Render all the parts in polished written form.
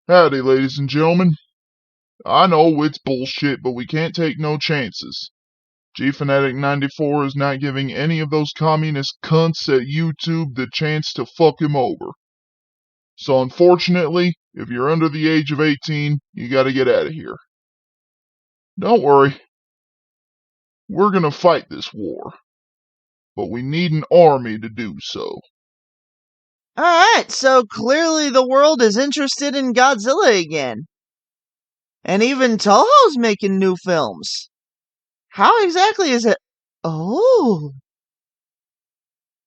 Howdy, ladies and gentlemen. I know it's bullshit, but we can't take no chances. Gfanatic 94 is not giving any of those communist cunts at YouTube the chance to fuck him over. So unfortunately, if you're under the age of 18, you gotta get out of here. Don't worry. We're gonna fight this war. But we need an army to do so. Alright, so clearly the world is interested in Godzilla again. And even Toho's making new films. How exactly is it? Oh.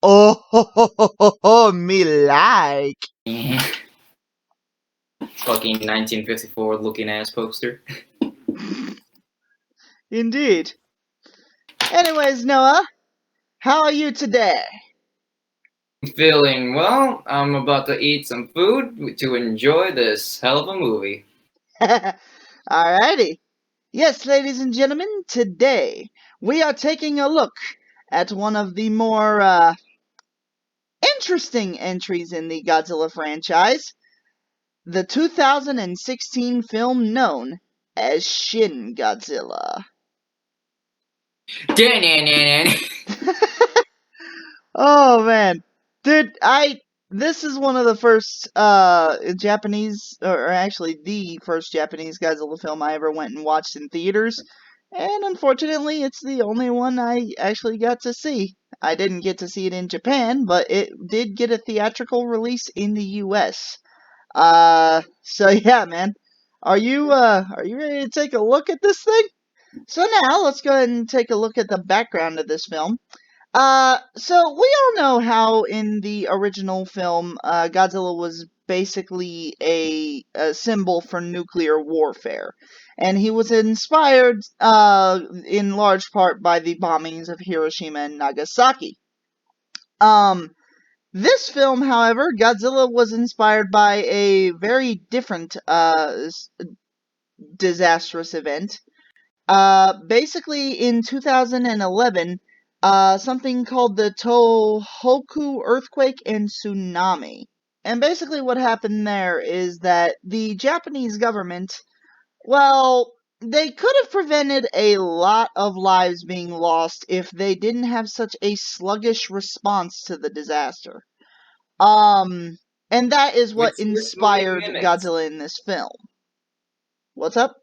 Oh, me like. Fucking 1954 looking ass poster. Indeed. Anyways, Noah, how are you today? Feeling well. I'm about to eat some food to enjoy this hell of a movie. Alrighty. Yes, ladies and gentlemen, today we are taking a look at one of the more interesting entries in the Godzilla franchise, the 2016 film known as Shin Godzilla. Oh man, dude, this is one of the first Japanese, or actually the first Japanese Godzilla film I ever went and watched in theaters, and unfortunately, it's the only one I actually got to see. I didn't get to see it in Japan, but it did get a theatrical release in the U.S. So yeah, man, are you ready to take a look at this thing? So now let's go ahead and take a look at the background of this film. So we all know how in the original film, Godzilla was basically a symbol for nuclear warfare. And he was inspired, in large part by the bombings of Hiroshima and Nagasaki. This film, however, Godzilla was inspired by a very different, disastrous event. Basically, in 2011, something called the Tohoku earthquake and tsunami. And basically, what happened there is that the Japanese government, well, they could have prevented a lot of lives being lost if they didn't have such a sluggish response to the disaster. And that is what Which this movie inspired mimics. Godzilla in this film. What's up?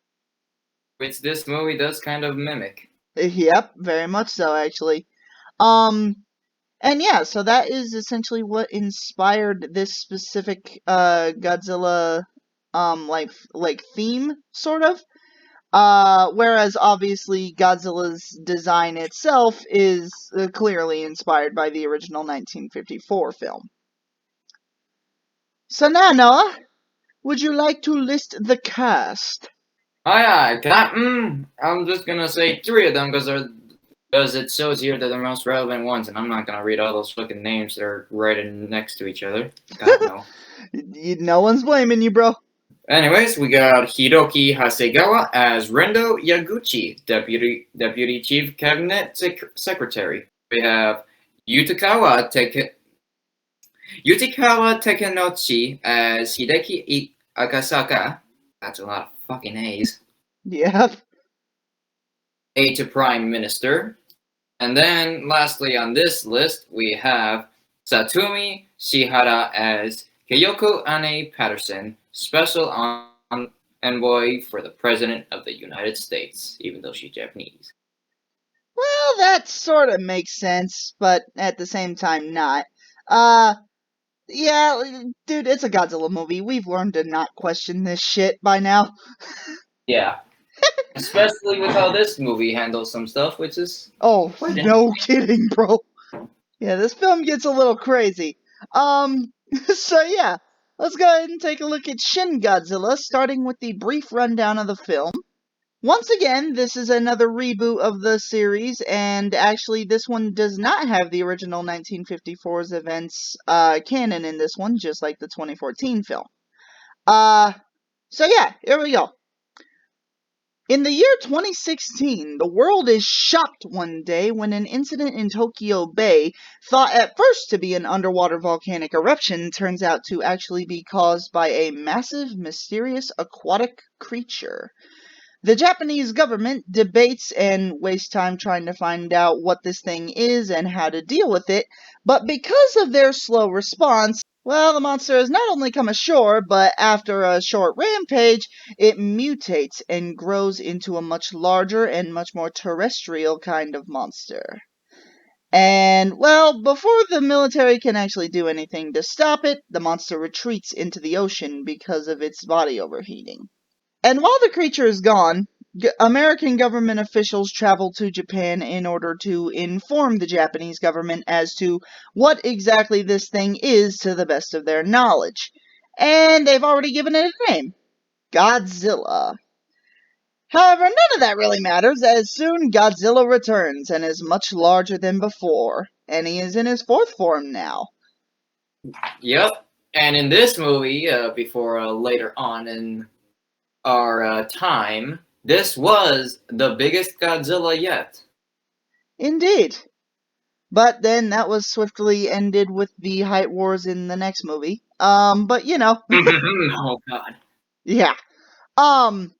Which this movie does kind of mimic. Yep, very much so, actually. Um, and yeah, so that is essentially what inspired this specific Godzilla like theme, sort of. Whereas obviously Godzilla's design itself is clearly inspired by the original 1954 film. So now, Noah, would you like to list the cast? Aye, Captain. I'm just gonna say three of them because it shows here that they're the most relevant ones, and I'm not gonna read all those fucking names that are right next to each other. God no. No one's blaming you, bro. Anyways, we got Hiroki Hasegawa as Rendo Yaguchi, Deputy Chief Cabinet Secretary. We have Yutakawa Takenouchi as Hideki Akasaka. That's a lot of fucking A's. Yep. Aide to Prime Minister. And then, lastly on this list, we have Satumi Shihara as Kayoko Ane Patterson, Special Envoy for the President of the United States, even though she's Japanese. Well, that sort of makes sense, but at the same time not. Yeah, dude, it's a Godzilla movie. We've learned to not question this shit by now. Yeah. Especially with how this movie handles some stuff, which is Oh, quite no kidding, bro. Yeah, this film gets a little crazy. So yeah, let's go ahead and take a look at Shin Godzilla, starting with the brief rundown of the film. Once again, this is another reboot of the series, and actually this one does not have the original 1954's events canon in this one, just like the 2014 film. So yeah, here we go. In the year 2016, the world is shocked one day when an incident in Tokyo Bay, thought at first to be an underwater volcanic eruption, turns out to actually be caused by a massive, mysterious aquatic creature. The Japanese government debates and wastes time trying to find out what this thing is and how to deal with it, but because of their slow response, well, the monster has not only come ashore, but after a short rampage, it mutates and grows into a much larger and much more terrestrial kind of monster. And, well, before the military can actually do anything to stop it, the monster retreats into the ocean because of its body overheating. And while the creature is gone, American government officials travel to Japan in order to inform the Japanese government as to what exactly this thing is to the best of their knowledge. And they've already given it a name: Godzilla. However, none of that really matters, as soon Godzilla returns and is much larger than before, and he is in his fourth form now. Yep. And in this movie, before later on in our time, this was the biggest Godzilla yet. Indeed. But then that was swiftly ended with the height wars in the next movie. But you know. Oh god. Yeah. And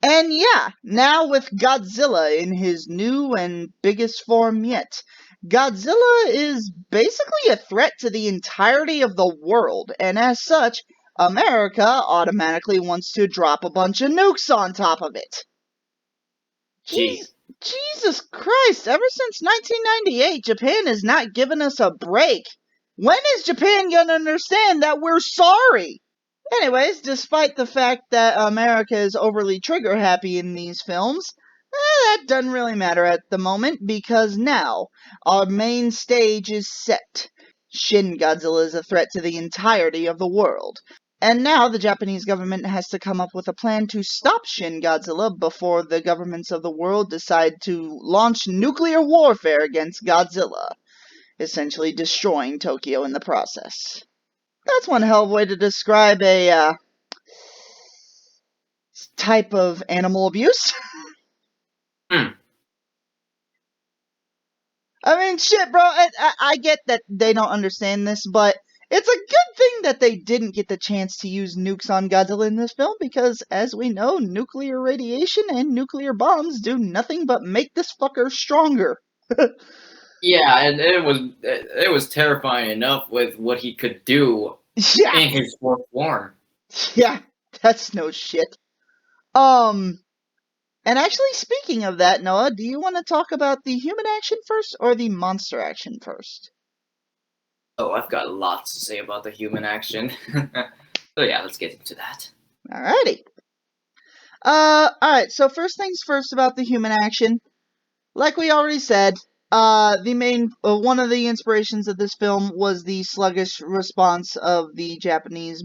yeah, now with Godzilla in his new and biggest form yet, Godzilla is basically a threat to the entirety of the world, and as such, America automatically wants to drop a bunch of nukes on top of it. Gee. Jesus Christ, ever since 1998, Japan has not given us a break. When is Japan gonna understand that we're sorry? Anyways, despite the fact that America is overly trigger happy in these films, that doesn't really matter at the moment, because now our main stage is set. Shin Godzilla is a threat to the entirety of the world. And now the Japanese government has to come up with a plan to stop Shin Godzilla before the governments of the world decide to launch nuclear warfare against Godzilla, essentially destroying Tokyo in the process. That's one hell of a way to describe a type of animal abuse. Hmm. I mean, shit, bro, I get that they don't understand this, but it's a good thing that they didn't get the chance to use nukes on Godzilla in this film, because, as we know, nuclear radiation and nuclear bombs do nothing but make this fucker stronger. Yeah, and it was terrifying enough with what he could do Yeah, in his fourth form. yeah, that's no shit. And actually, speaking of that, Noah, do you want to talk about the human action first or the monster action first? Oh, I've got lots to say about the human action. So yeah, let's get into that. Alrighty. Alright, so first things first about the human action. Like we already said, the main one of the inspirations of this film was the sluggish response of the Japanese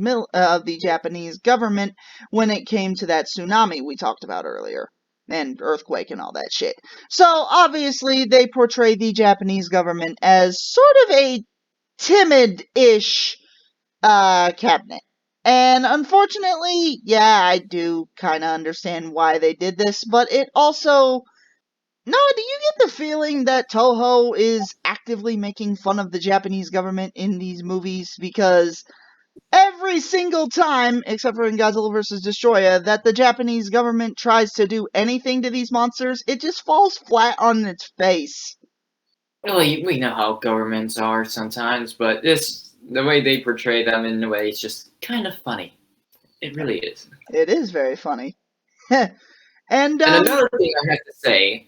government when it came to that tsunami we talked about earlier, and earthquake and all that shit. So obviously they portray the Japanese government as sort of a timid-ish cabinet. And unfortunately, yeah, I do kind of understand why they did this, but it also... Noah, do you get the feeling that Toho is actively making fun of the Japanese government in these movies? Because every single time, except for in Godzilla vs. Destroyer, that the Japanese government tries to do anything to these monsters, it just falls flat on its face. Well, we know how governments are sometimes, but the way they portray them in a way is just kind of funny. It really is. It is very funny. And another thing I have to say,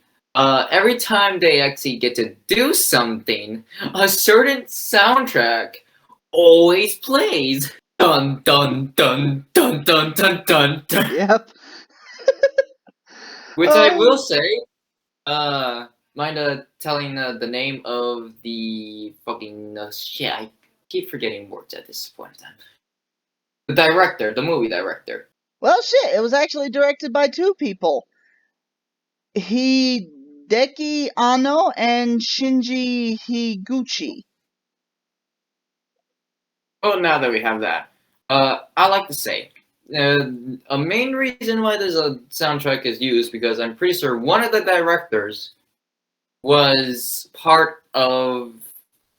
every time they actually get to do something, a certain soundtrack always plays. Dun dun dun dun dun dun dun dun. Yep. Which I will say, mind telling the name of the fucking shit? I keep forgetting words at this point in time. The director, the movie director. Well, shit, it was actually directed by two people. Hideki Anno and Shinji Higuchi. Oh, now that we have that, I like to say, a main reason why there's a soundtrack is used because I'm pretty sure one of the directors was part of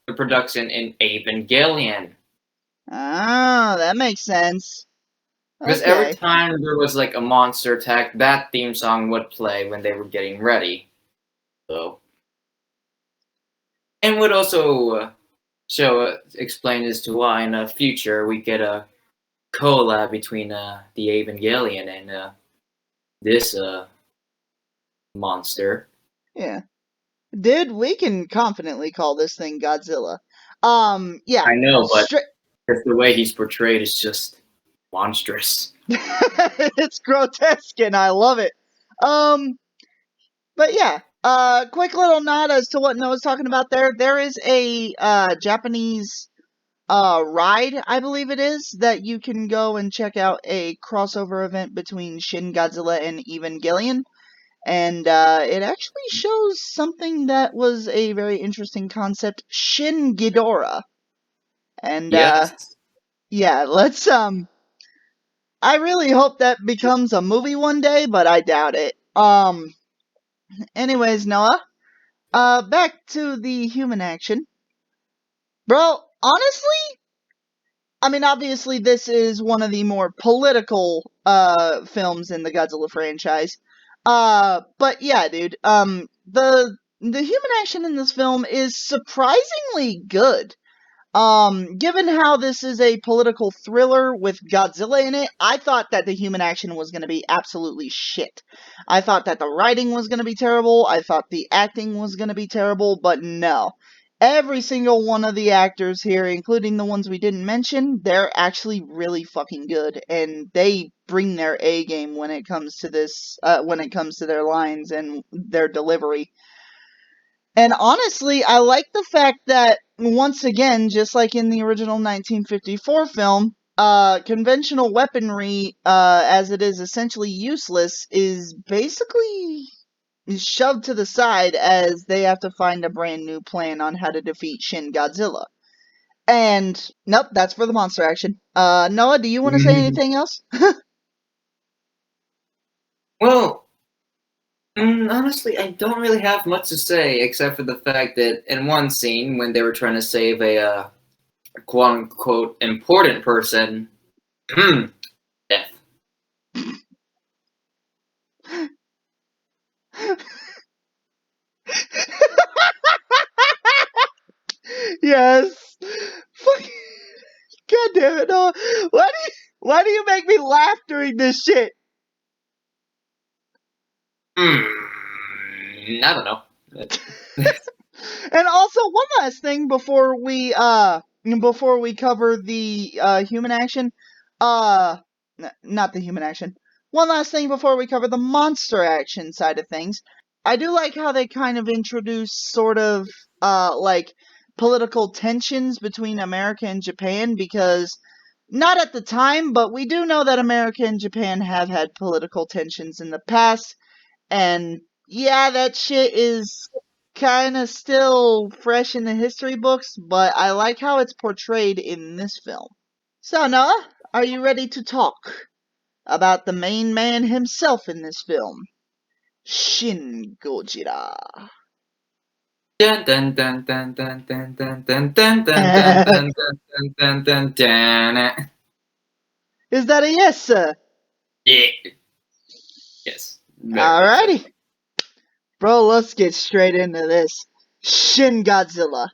the production in Evangelion. Ah, that makes sense. Because every Okay. time there was like a monster attack, that theme song would play when they were getting ready. So, and would also explain as to why in the future we get a collab between the Evangelion and this monster. Yeah. Dude, we can confidently call this thing Godzilla. Yeah. I know, but Straight. just the way he's portrayed is just monstrous. It's grotesque and I love it. But yeah, quick little nod as to what Noah's talking about there. There is a Japanese ride, I believe it is, that you can go and check out a crossover event between Shin Godzilla and Evangelion. And it actually shows something that was a very interesting concept, Shin Ghidorah. And Yes. yeah, let's I really hope that becomes a movie one day, but I doubt it. Anyways, Noah, back to the human action. Bro, honestly, I mean, obviously, this is one of the more political films in the Godzilla franchise. But yeah, dude, the human action in this film is surprisingly good. Given how this is a political thriller with Godzilla in it, I thought that the human action was going to be absolutely shit. I thought that the writing was going to be terrible. I thought the acting was going to be terrible, but no. Every single one of the actors here, including the ones we didn't mention, they're actually really fucking good, and they bring their A game when it comes to this, when it comes to their lines and their delivery. And honestly, I like the fact that, once again, just like in the original 1954 film, conventional weaponry, as it is essentially useless, is basically shoved to the side as they have to find a brand new plan on how to defeat Shin Godzilla. And, nope, that's for the monster action. Noah, do you want to say anything else? Well, honestly, I don't really have much to say except for the fact that in one scene when they were trying to save a quote unquote important person, death. Yes. Fucking God damn it, Noah. Why do you make me laugh during this shit? I don't know. And also, one last thing before we cover the human action, not the human action. One last thing before we cover the monster action side of things. I do like how they kind of introduce sort of like political tensions between America and Japan, because not at the time, but we do know that America and Japan have had political tensions in the past, and yeah, that shit is kind of still fresh in the history books, but I like how it's portrayed in this film. So, Noah, are you ready to talk about the main man himself in this film? Shin Gojira. Dun dun dun dun dun dun dun dun dun dun dun dun dun dun dun dun. Is that a yes, sir? Yeah. Yes. Very much so. Alrighty. Bro, let's get straight into this. Shin Godzilla.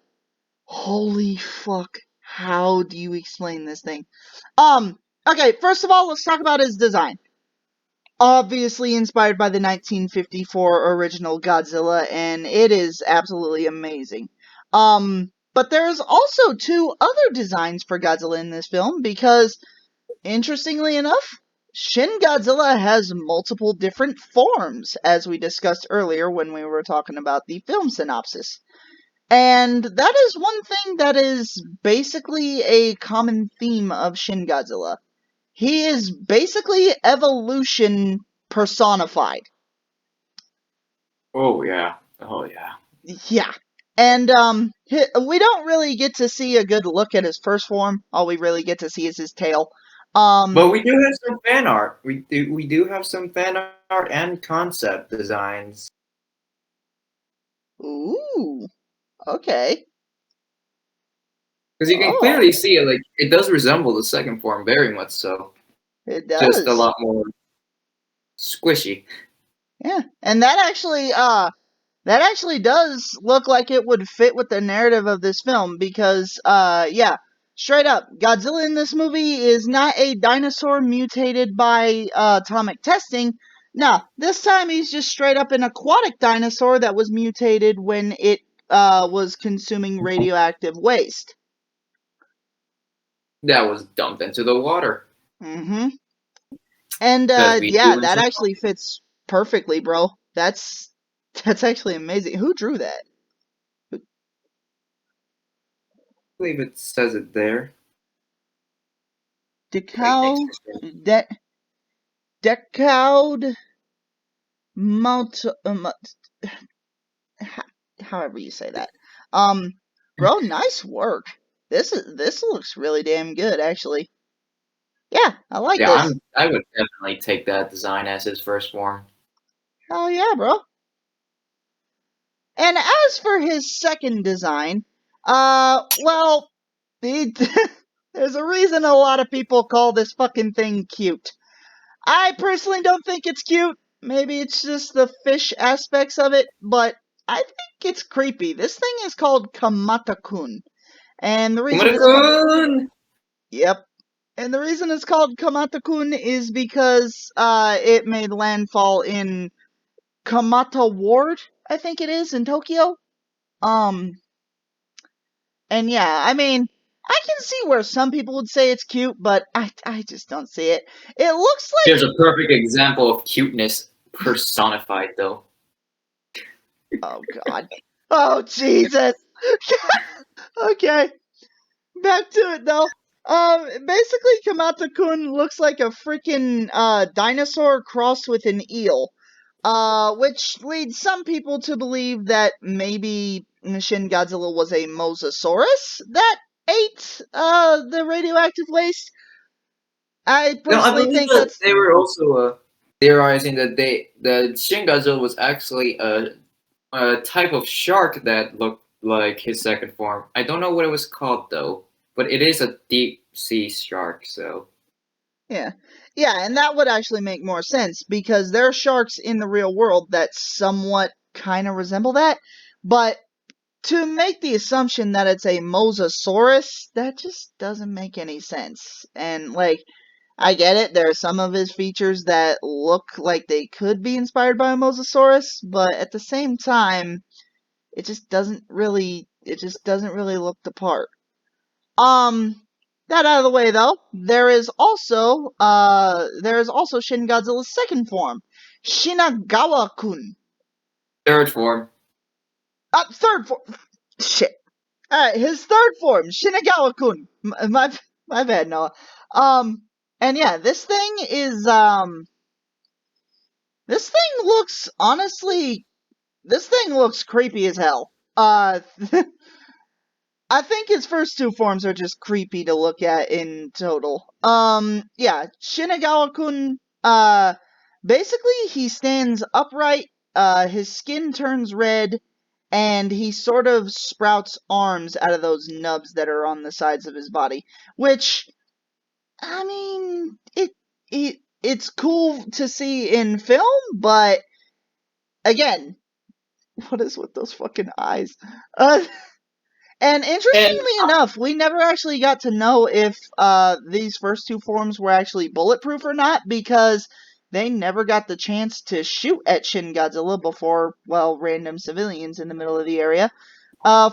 Holy fuck. How do you explain this thing? Okay, first of all, let's talk about his design. Obviously inspired by the 1954 original Godzilla, and it is absolutely amazing. But there's also two other designs for Godzilla in this film, because, interestingly enough, Shin Godzilla has multiple different forms, as we discussed earlier when we were talking about the film synopsis. And that is one thing that is basically a common theme of Shin Godzilla. He is basically evolution personified. Oh yeah. Oh yeah. Yeah. And we don't really get to see a good look at his first form. All we really get to see is his tail. But we do have some fan art. We do have some fan art and concept designs. Ooh. Okay. Because you can clearly see it, like, it does resemble the second form very much so. It does. Just a lot more squishy. Yeah, and that actually does look like it would fit with the narrative of this film because, yeah, straight up, Godzilla in this movie is not a dinosaur mutated by atomic testing. No, this time he's just straight up an aquatic dinosaur that was mutated when it was consuming radioactive waste. That was dumped into the water. Mm-hmm. And Because we yeah, do that in actually fits perfectly, bro. That's actually amazing. Who drew that? I believe it says it there. Decal Decald Mount however you say that. Bro, nice work. This looks really damn good actually. Yeah, I like Yeah, this. I would definitely take that design as his first form. Hell yeah, bro. And as for his second design, well, there's a reason a lot of people call this fucking thing cute. I personally don't think it's cute. Maybe it's just the fish aspects of it, but I think it's creepy. This thing is called Kamata-kun. And the reason Yep. And the reason it's called Kamata-kun is because it made landfall in Kamata Ward, I think it is, in Tokyo. And yeah, I mean, I can see where some people would say it's cute, but I just don't see it. It looks like Here's a perfect example of cuteness personified, though. oh god. Oh Jesus. Okay. Back to it though. Basically Kamata-kun looks like a freaking dinosaur crossed with an eel. Which leads some people to believe that maybe Shin Godzilla was a mosasaurus that ate the radioactive waste. I No, I personally believe think that that's they were also theorizing that the Shin Godzilla was actually a type of shark that looked like his second form. I don't know what it was called though, but it is a deep sea shark. So yeah. Yeah, and that would actually make more sense because there are sharks in the real world that somewhat kind of resemble that. But to make the assumption that it's a mosasaurus, that just doesn't make any sense. And, like, I get it, there are some of his features that look like they could be inspired by a mosasaurus, but at the same time, it just doesn't really look the part. That out of the way though, there is also Shin Godzilla's second form, Shinagawa-kun. third form. Third form. Shit. Alright, his third form, Shinagawa-kun. My bad, Noah. And yeah, this thing looks creepy as hell. I think his first two forms are just creepy to look at in total. Yeah, Shinagawa-kun, basically he stands upright, his skin turns red, and he sort of sprouts arms out of those nubs that are on the sides of his body, which, I mean, it's cool to see in film, but again, what is with those fucking eyes? And And interestingly enough, we never actually got to know if these first two forms were actually bulletproof or not because they never got the chance to shoot at Shin Godzilla before, well, random civilians in the middle of the area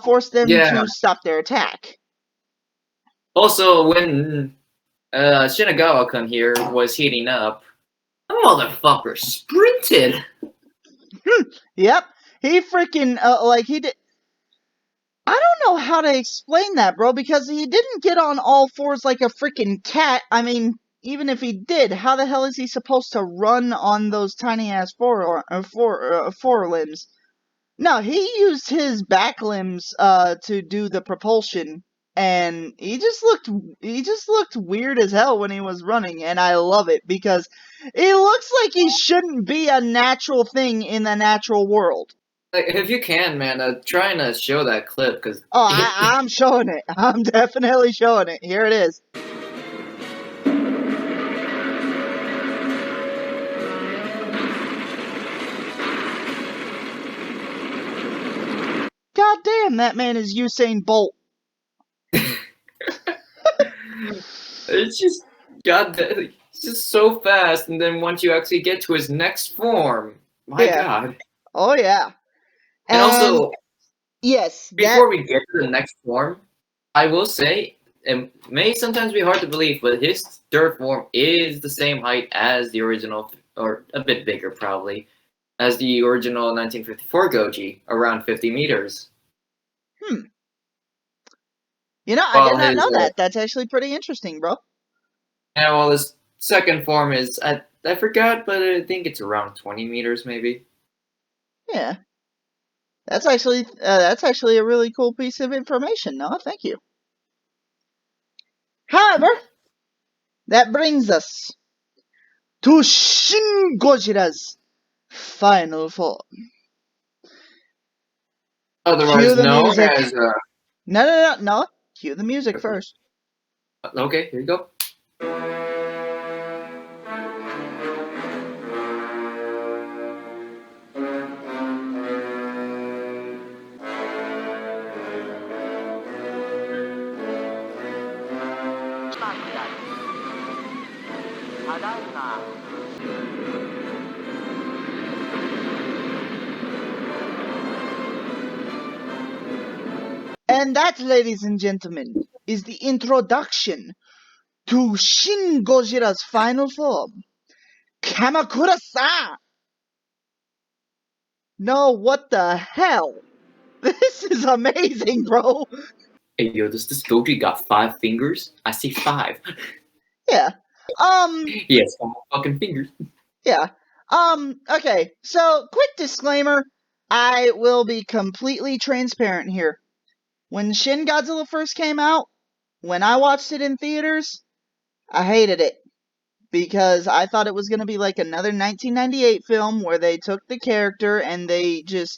forced them yeah, to stop their attack. also when Shinagawa-kun here was heating up, the motherfucker sprinted. Yep, he freaking he did. I don't know how to explain that, bro, because he didn't get on all fours like a freaking cat. I mean, even if he did, how the hell is he supposed to run on those tiny ass forelimbs? No, he used his back limbs to do the propulsion, and he just looked weird as hell when he was running, and I love it because he looks like he shouldn't be a natural thing in the natural world. Like, if you can, man, try and show that clip, because Oh, I'm showing it. I'm definitely showing it. Here it is. God damn, that man is Usain Bolt. it's just it's just so fast, and then once you actually get to his next form, my Yeah. God. Oh yeah. And also, yes, before we get to the next form, I will say it may sometimes be hard to believe, but his third form is the same height as the original, or a bit bigger probably, as the original 1954 Goji, around 50 meters. You know, I did not know that. That's actually pretty interesting, bro. Yeah, well, his second form is, I forgot, but I think it's around 20 meters maybe. Yeah. That's actually a really cool piece of information, Noah. Thank you. However, that brings us to Shin Gojira's final form. Otherwise known music. as... No. Cue the music first. Okay, here you go. And that, ladies and gentlemen, is the introduction to Shin Gojira's final form, Kamakura-san! No, what the hell? This is amazing, bro! Hey, yo, does this Goji got 5 fingers? I see 5. Yeah. He has 5 fucking fingers. Yeah. Okay, so quick disclaimer. I will be completely transparent here. When Shin Godzilla first came out, when I watched it in theaters, I hated it. Because I thought it was going to be like another 1998 film where they took the character and they just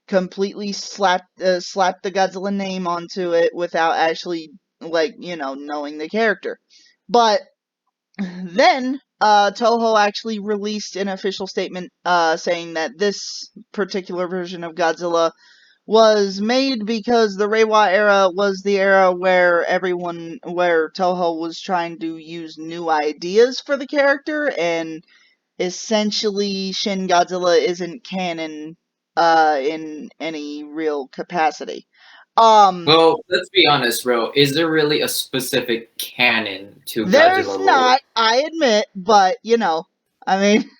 completely slapped the Godzilla name onto it without actually, like, knowing the character. But then Toho actually released an official statement saying that this particular version of Godzilla was made because the Reiwa era was the era where Toho was trying to use new ideas for the character, and essentially Shin Godzilla isn't canon in any real capacity. Well, let's be honest, bro. Is there really a specific canon to There's Godzilla lore? not, I admit, but I mean,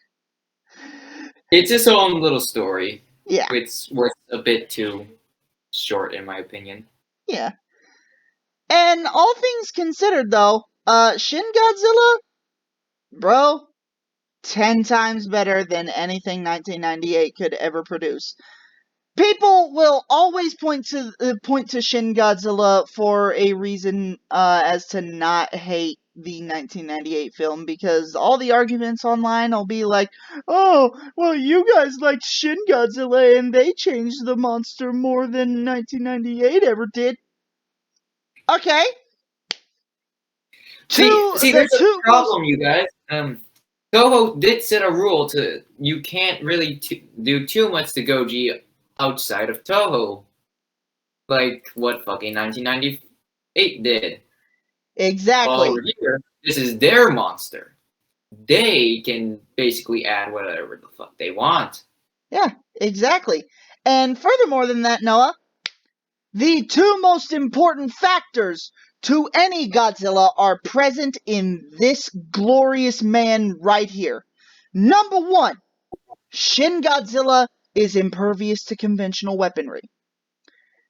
It's its own little story. yeah. It's worth a bit too short, in my opinion. Yeah. And all things considered, though, Shin Godzilla, bro, 10 times better than anything 1998 could ever produce. People will always point to Shin Godzilla for a reason as to not hate the 1998 film, because all the arguments online will be like, oh, well, you guys liked Shin Godzilla and they changed the monster more than 1998 ever did. Okay. See, there's a problem, you guys. Toho did set a rule to you can't really do too much to Goji outside of Toho, like what fucking 1998 did. Exactly. While over here, this is their monster. They can basically add whatever the fuck they want. Yeah, exactly. And furthermore than that, Noah, the two most important factors to any Godzilla are present in this glorious man right here. Number one, Shin Godzilla is impervious to conventional weaponry.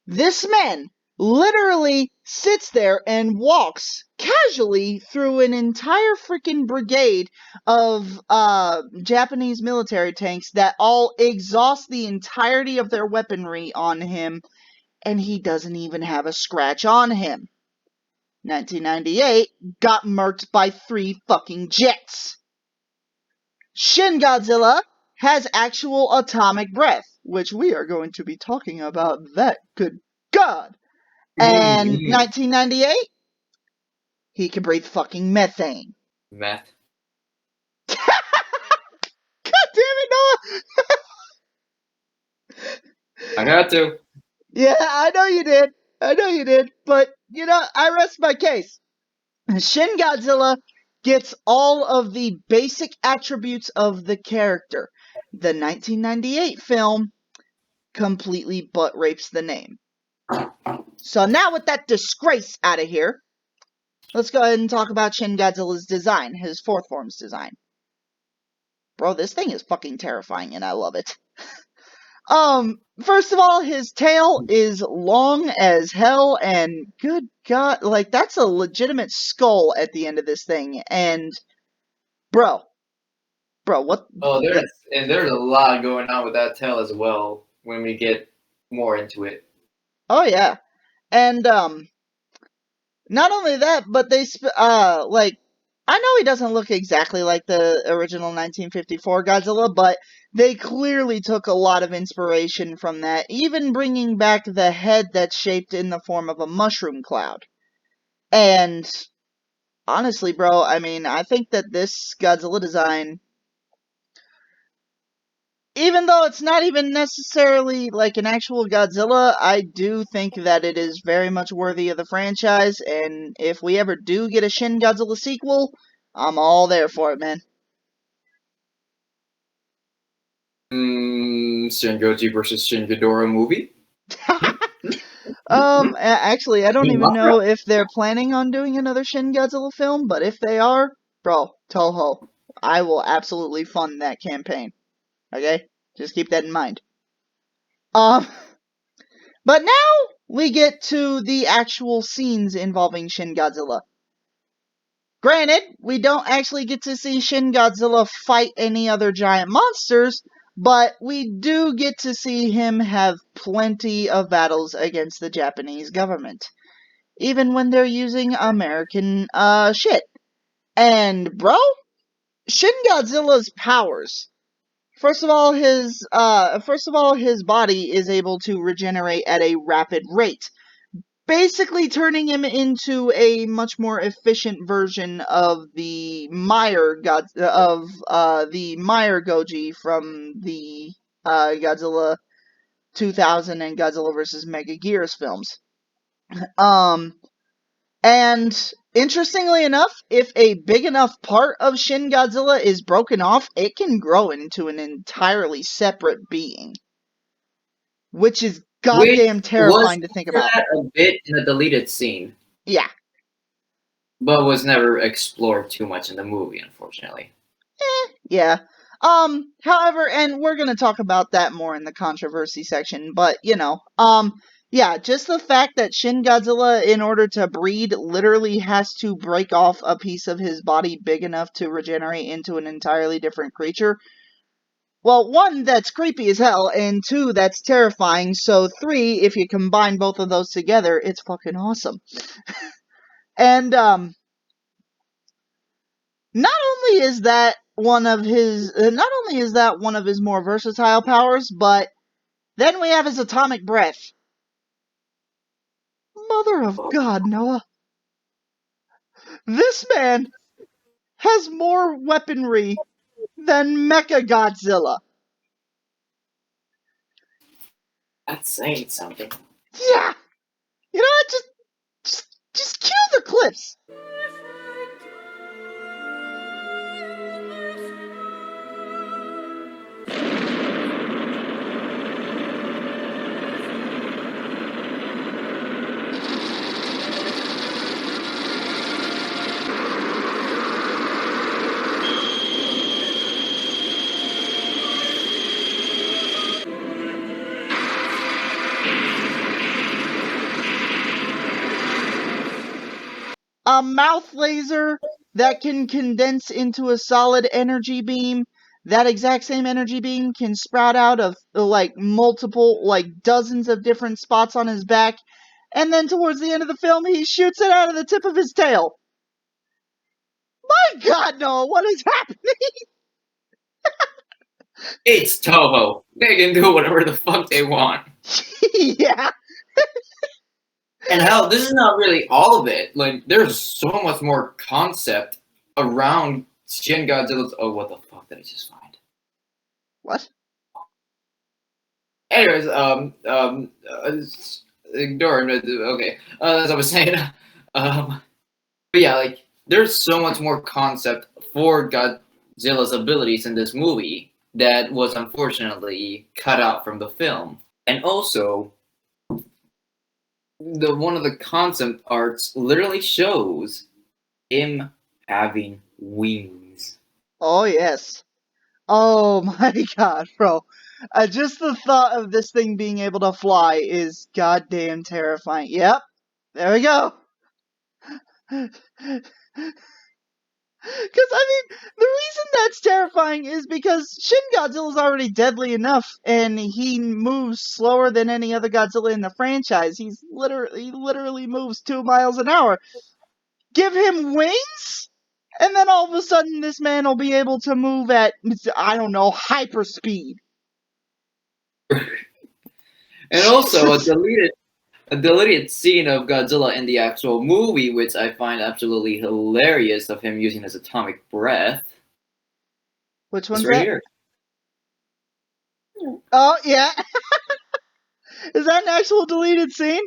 This man literally sits there and walks casually through an entire freaking brigade of Japanese military tanks that all exhaust the entirety of their weaponry on him, and he doesn't even have a scratch on him. 1998 got murked by 3 fucking jets. Shin Godzilla has actual atomic breath, which we are going to be talking about that, good God. And 1998, he can breathe fucking methane. Meth. God damn it, Noah! I got to. Yeah, I know you did. But, I rest my case. Shin Godzilla gets all of the basic attributes of the character. The 1998 film completely butt rapes the name. So now with that disgrace out of here, let's go ahead and talk about Shin Godzilla's design, his fourth form's design. Bro, this thing is fucking terrifying and I love it. First of all, his tail is long as hell, and good God, like, that's a legitimate skull at the end of this thing, and, bro, what? Oh, there's a lot going on with that tail as well when we get more into it. Oh, yeah, and, not only that, but I know he doesn't look exactly like the original 1954 Godzilla, but they clearly took a lot of inspiration from that, even bringing back the head that's shaped in the form of a mushroom cloud. And honestly, bro, I mean, I think that this Godzilla design, even though it's not even necessarily like an actual Godzilla, I do think that it is very much worthy of the franchise, and if we ever do get a Shin Godzilla sequel, I'm all there for it, man. Shin Goji versus Shin Ghidorah movie? Actually, I don't even know if they're planning on doing another Shin Godzilla film, but if they are, bro, Toho, I will absolutely fund that campaign. Okay? Just keep that in mind. But now we get to the actual scenes involving Shin Godzilla. Granted, we don't actually get to see Shin Godzilla fight any other giant monsters, but we do get to see him have plenty of battles against the Japanese government, even when they're using American shit. And bro, Shin Godzilla's powers. First of all, his body is able to regenerate at a rapid rate, basically turning him into a much more efficient version of the Meyer Goji from the Godzilla 2000 and Godzilla vs. Megagears films. And interestingly enough, if a big enough part of Shin Godzilla is broken off, it can grow into an entirely separate being, which is goddamn terrifying to think about. A bit in the deleted scene. Yeah. But was never explored too much in the movie, unfortunately. Yeah. However, and we're gonna talk about that more in the controversy section, but, yeah, just the fact that Shin Godzilla, in order to breed, literally has to break off a piece of his body big enough to regenerate into an entirely different creature. Well, 1, that's creepy as hell, and 2, that's terrifying, so 3, if you combine both of those together, it's fucking awesome. And, not only is that one of his more versatile powers, but then we have his atomic breath. Mother of God, Noah. This man has more weaponry than Mechagodzilla. That's saying something. Yeah. You know what? Just cue the clips. A mouth laser that can condense into a solid energy beam. That exact same energy beam can sprout out of multiple, dozens of different spots on his back. and then towards the end of the film, he shoots it out of the tip of his tail. My God, no! What is happening? It's Toho. They can do whatever the fuck they want. Yeah. And hell, this is not really all of it. Like, there's so much more concept around Shin Godzilla's. Oh, what the fuck did I just find? What? Anyways, ignore him. Okay, as I was saying, but yeah, like, there's so much more concept for Godzilla's abilities in this movie that was unfortunately cut out from the film. And also, one of the concept arts literally shows him having wings. Oh, yes. Oh my God, bro. Just the thought of this thing being able to fly is goddamn terrifying. Yep. There we go. Because, I mean, the reason that's terrifying is because Shin Godzilla is already deadly enough, and he moves slower than any other Godzilla in the franchise. He literally moves 2 miles an hour. Give him wings, and then all of a sudden this man will be able to move at, I don't know, hyperspeed. And also a deleted scene of Godzilla in the actual movie, which I find absolutely hilarious, of him using his atomic breath. Which one's It's right that? here. Oh, yeah. Is that an actual deleted scene?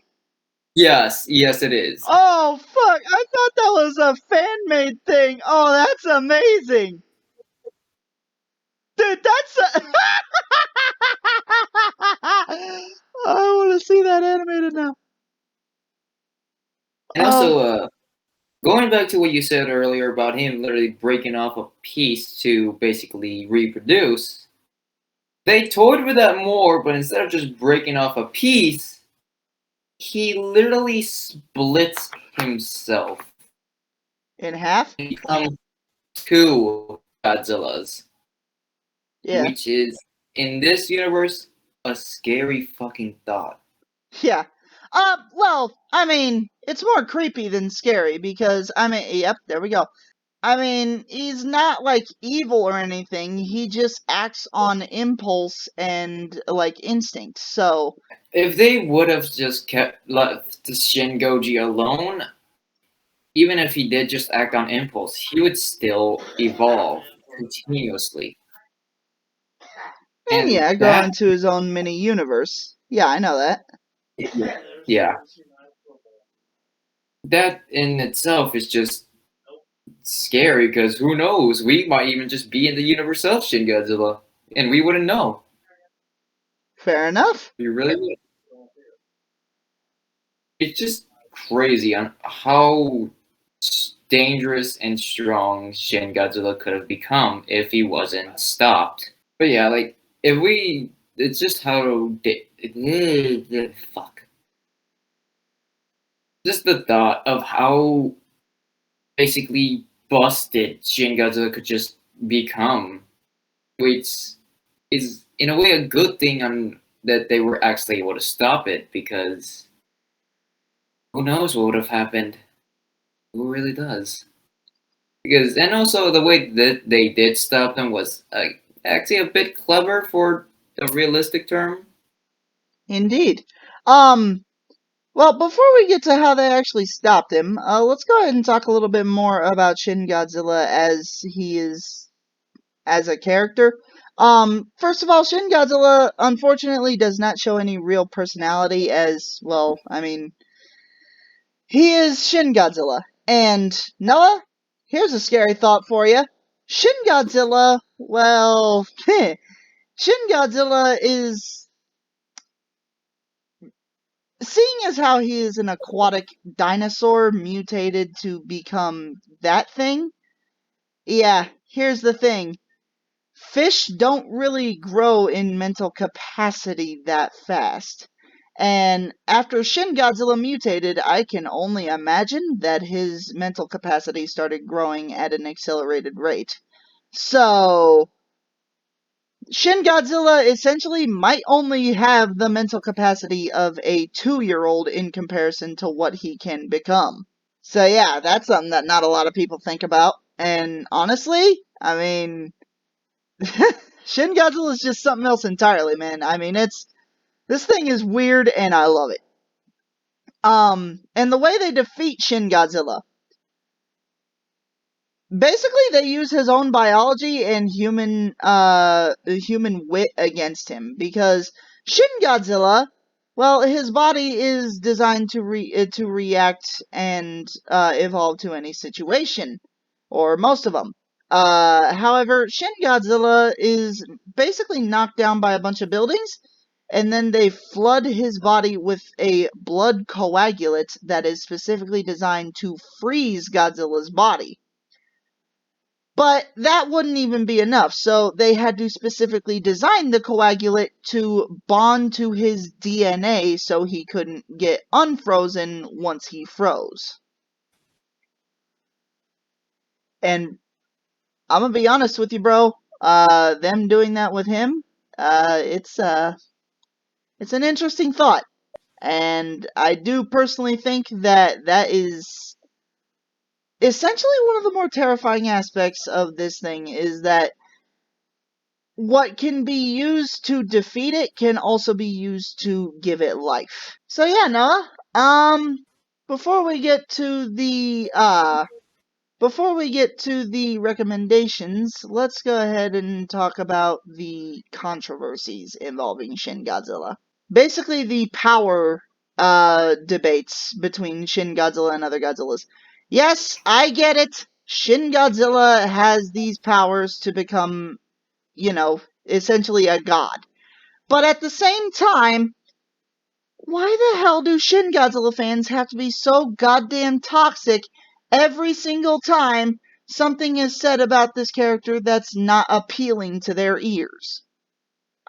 Yes, it is. Oh, fuck. I thought that was a fan-made thing. Oh, that's amazing. Dude, that's a... I want to see that animated now. And also, going back to what you said earlier about him literally breaking off a piece to basically reproduce, they toyed with that more, but instead of just breaking off a piece, he literally splits himself. In half? He becomes 2 Godzillas. Yeah. Which is, in this universe, a scary fucking thought. Yeah. Well, I mean, it's more creepy than scary because, I mean, yep, there we go. I mean, he's not, like, evil or anything. He just acts on impulse and, like, instinct. So, If they would have just left Shin Goji alone, even if he did just act on impulse, he would still evolve continuously. and yeah, go that, into his own mini universe. Yeah, I know that. yeah, that in itself is just scary because who knows? We might even just be in the universe of Shin Godzilla, and we wouldn't know. Fair enough. You really would. It's just crazy on how dangerous and strong Shin Godzilla could have become if he wasn't stopped. But yeah, like, if we, it's just how fuck. Just the thought of how basically busted Shin Godzilla could just become, which is in a way a good thing on that they were actually able to stop it, because who knows what would have happened. Who really does? Because, and also the way that they did stop them was actually a bit clever for a realistic term. Indeed. Well, before we get to how they actually stopped him, let's go ahead and talk a little bit more about Shin Godzilla as he is as a character. First of all, Shin Godzilla unfortunately does not show any real personality as, well, I mean, he is Shin Godzilla. And Noah, here's a scary thought for you. Shin Godzilla, well, Shin Godzilla is, seeing as how he is an aquatic dinosaur mutated to become that thing, yeah, here's the thing. Fish don't really grow in mental capacity that fast. And after Shin Godzilla mutated, I can only imagine that his mental capacity started growing at an accelerated rate. So, Shin Godzilla essentially might only have the mental capacity of a 2-year-old in comparison to what he can become. So yeah, that's something that not a lot of people think about. And honestly, I mean, Shin Godzilla is just something else entirely, man. I mean, this thing is weird and I love it. And the way they defeat Shin Godzilla, basically they use his own biology and human wit against him, because Shin Godzilla, well, his body is designed to react and evolve to any situation, or most of them. However, Shin Godzilla is basically knocked down by a bunch of buildings, and then they flood his body with a blood coagulate that is specifically designed to freeze Godzilla's body. But that wouldn't even be enough, so they had to specifically design the coagulate to bond to his DNA so he couldn't get unfrozen once he froze. And I'm gonna be honest with you, bro. Them doing that with him, it's an interesting thought. And I do personally think that that is essentially one of the more terrifying aspects of this thing, is that what can be used to defeat it can also be used to give it life. So yeah, Noah. Before we get to the recommendations, let's go ahead and talk about the controversies involving Shin Godzilla. Basically, the power debates between Shin Godzilla and other Godzillas. Yes, I get it. Shin Godzilla has these powers to become, essentially a god. But at the same time, why the hell do Shin Godzilla fans have to be so goddamn toxic every single time something is said about this character that's not appealing to their ears?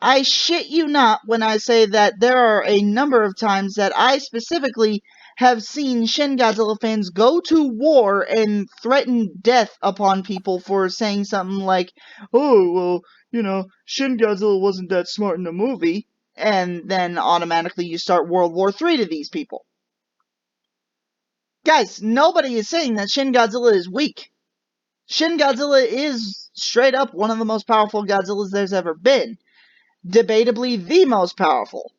I shit you not when I say that there are a number of times that I specifically have seen Shin Godzilla fans go to war and threaten death upon people for saying something like, oh, well, Shin Godzilla wasn't that smart in the movie, and then automatically you start World War III to these people. Guys, nobody is saying that Shin Godzilla is weak. Shin Godzilla is straight up one of the most powerful Godzillas there's ever been. Debatably the most powerful.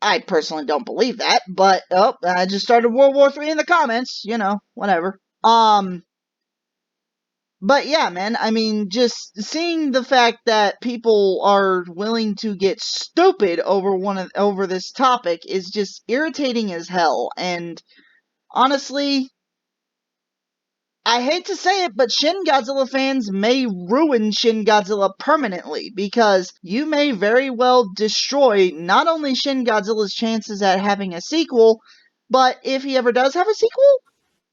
I personally don't believe that, but I just started World War III in the comments, whatever. But yeah, man, I mean, just seeing the fact that people are willing to get stupid over this topic is just irritating as hell. And honestly, I hate to say it, but Shin Godzilla fans may ruin Shin Godzilla permanently, because you may very well destroy not only Shin Godzilla's chances at having a sequel, but if he ever does have a sequel,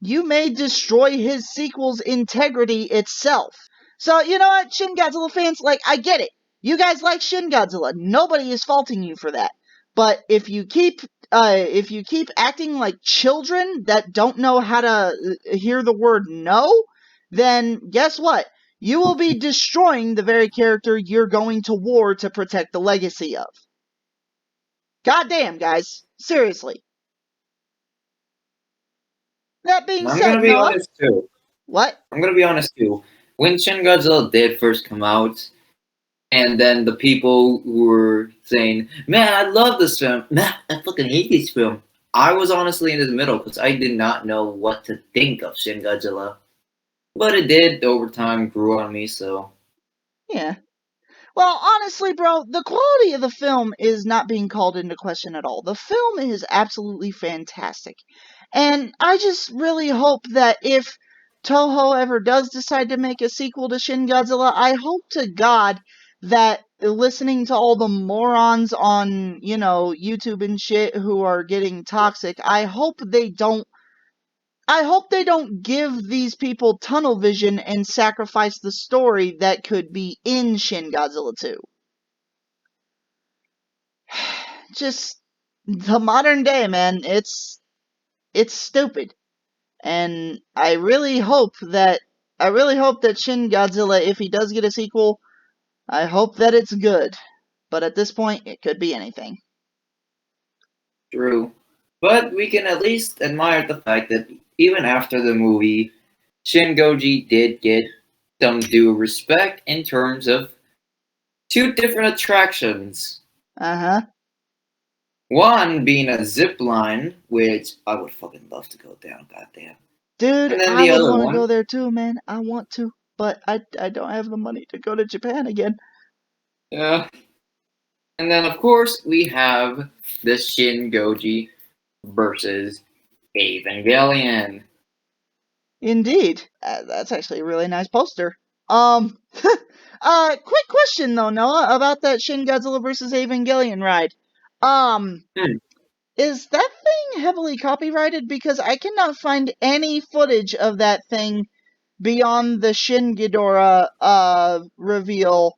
you may destroy his sequel's integrity itself. So, you know what, Shin Godzilla fans, I get it. You guys like Shin Godzilla. Nobody is faulting you for that. But if you keep acting like children that don't know how to hear the word no, then guess what? You will be destroying the very character you're going to war to protect the legacy of. Goddamn, guys. Seriously. That being I'm said, gonna be Noah. honest too. What? I'm gonna be honest too. When Shin Godzilla did first come out, and then the people who were saying, "Man, I love this film. Man, I fucking hate this film." I was honestly in the middle because I did not know what to think of Shin Godzilla, but it did over time grew on me. So Yeah. Well, honestly, bro, the quality of the film is not being called into question at all. The film is absolutely fantastic. And I just really hope that if Toho ever does decide to make a sequel to Shin Godzilla, I hope to God that listening to all the morons on, YouTube and shit who are getting toxic, I hope they don't give these people tunnel vision and sacrifice the story that could be in Shin Godzilla 2. Just the modern day, man, it's stupid. And I really hope that Shin Godzilla, if he does get a sequel, I hope that it's good, but at this point, it could be anything. True. But we can at least admire the fact that even after the movie, Shin Goji did get some due respect in terms of two different attractions. Uh-huh. One being a zip line, which I would fucking love to go down, goddamn. Dude, And then I the would other want to one, go there too, man. I want to, but I don't have the money to go to Japan again. yeah. And then of course we have the Shin Goji versus Evangelion. Indeed. That's actually a really nice poster. Quick question though, Noah, about that Shin Godzilla vs. Evangelion ride. Hmm. Is that thing heavily copyrighted? Because I cannot find any footage of that thing beyond the Shin Ghidorah reveal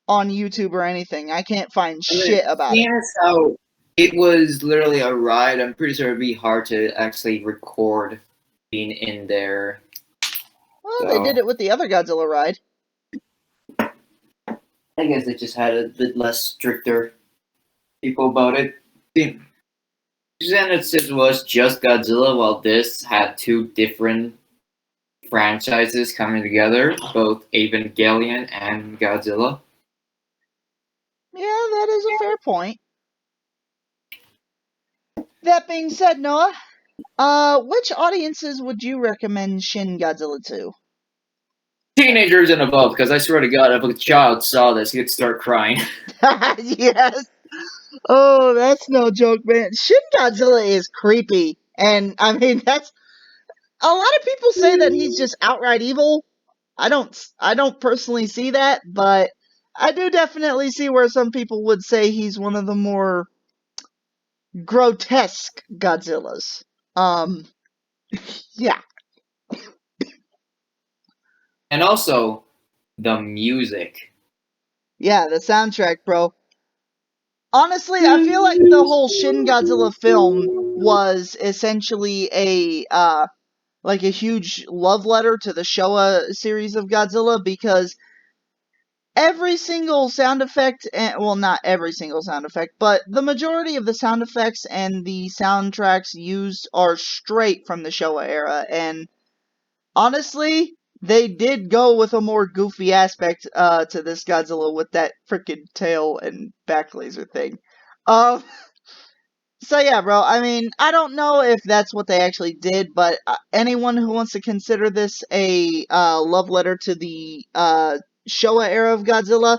on YouTube or anything. I can't find I mean, shit about it. seeing as how it was literally a ride, I'm pretty sure it'd be hard to actually record being in there. Well, they did So it with the other Godzilla ride. I guess they just had a bit less stricter people about it. Genesis was just Godzilla, while this had two different franchises coming together, both Evangelion and Godzilla. Yeah, that is a fair point. That being said, Noah, which audiences would you recommend Shin Godzilla to? Teenagers and above, because I swear to God, if a child saw this, he'd start crying. Yes. Oh, that's no joke, man. Shin Godzilla is creepy, and I mean that's a lot of people say that he's just outright evil. I don't personally see that, but I do definitely see where some people would say he's one of the more grotesque Godzillas. Um, yeah. And also, the music. Yeah, the soundtrack, bro. Honestly, I feel like the whole Shin Godzilla film was essentially like a huge love letter to the Showa series of Godzilla because every single sound effect, well, not every single sound effect, but the majority of the sound effects and the soundtracks used are straight from the Showa era, and honestly, they did go with a more goofy aspect to this Godzilla with that freaking tail and back laser thing. Um, so yeah, bro. I mean, I don't know if that's what they actually did, but anyone who wants to consider this a love letter to the Showa era of Godzilla,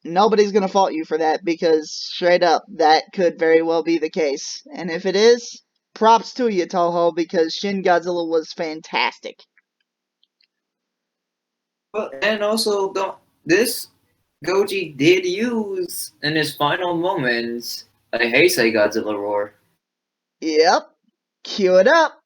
nobody's gonna fault you for that because straight up, that could very well be the case. And if it is, props to you, Toho, because Shin Godzilla was fantastic. Well, and also, this Goji did use in his final moments a Heisei Godzilla roar. Yep. Cue it up.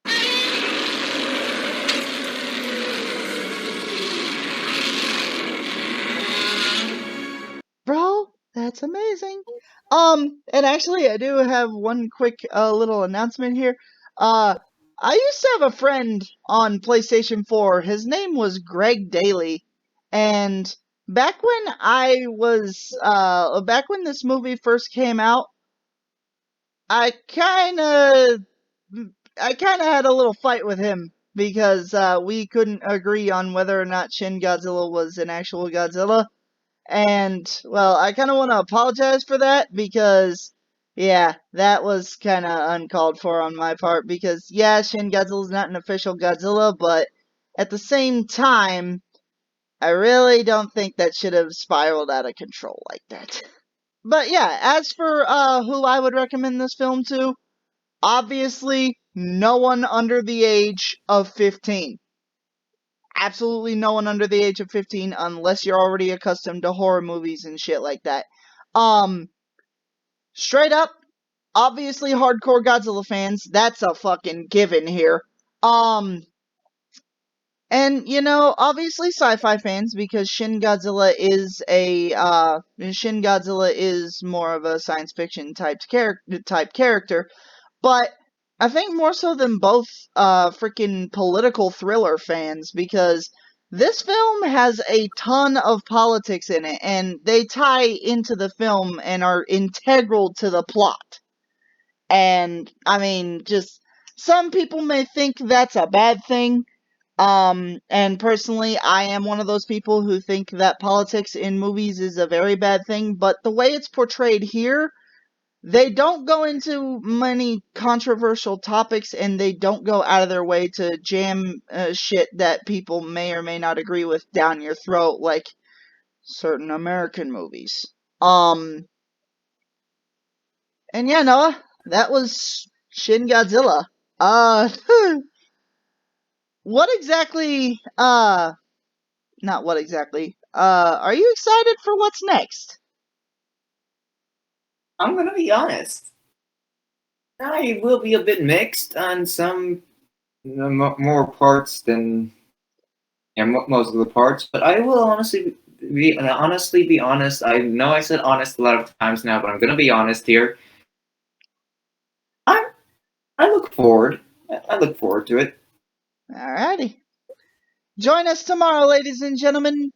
Bro, that's amazing. And actually, I do have one quick little announcement here. Uh, I used to have a friend on PlayStation 4. His name was Greg Daly, and back when this movie first came out, I kind of I kind of had a little fight with him because we couldn't agree on whether or not Shin Godzilla was an actual Godzilla. And, well, I kind of want to apologize for that because, yeah, that was kind of uncalled for on my part because, yeah, Shin Godzilla is not an official Godzilla, but at the same time, I really don't think that should have spiraled out of control like that. But yeah, as for who I would recommend this film to, obviously, no one under the age of 15. Absolutely no one under the age of 15 unless you're already accustomed to horror movies and shit like that. Um, Straight up, obviously hardcore Godzilla fans, that's a fucking given here. Um, and you know, obviously sci-fi fans because Shin Godzilla is more of a science fiction type character, but I think more so than both freaking political thriller fans because This film has a ton of politics in it, and they tie into the film and are integral to the plot. And, I mean, just some people may think that's a bad thing. And personally, I am one of those people who think that politics in movies is a very bad thing, but the way it's portrayed here, they don't go into many controversial topics, and they don't go out of their way to jam shit that people may or may not agree with down your throat, like certain American movies. And yeah, Noah, that was Shin Godzilla. Uh, what exactly, not what exactly, are you excited for what's next? I'm gonna be honest. I will be a bit mixed on some more parts than most of the parts, but I will honestly be honest. I know I said honest a lot of times now, but I'm gonna be honest here. I I look forward. I look forward to it. Alrighty. Join us tomorrow, ladies and gentlemen,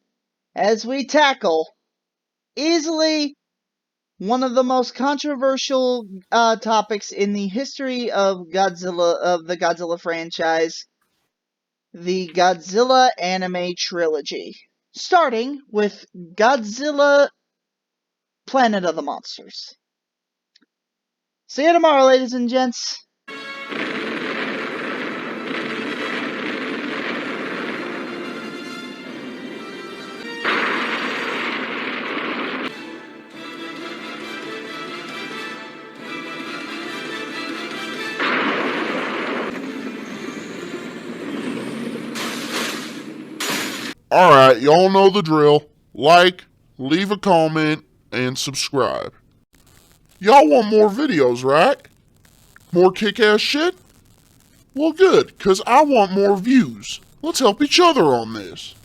as we tackle easily one of the most controversial topics in the history of the Godzilla franchise, the Godzilla anime trilogy, starting with Godzilla Planet of the Monsters. See you tomorrow, ladies and gents. Alright, y'all know the drill. Like, leave a comment, and subscribe. Y'all want more videos, right? More kick-ass shit? Well, good, because I want more views. Let's help each other on this.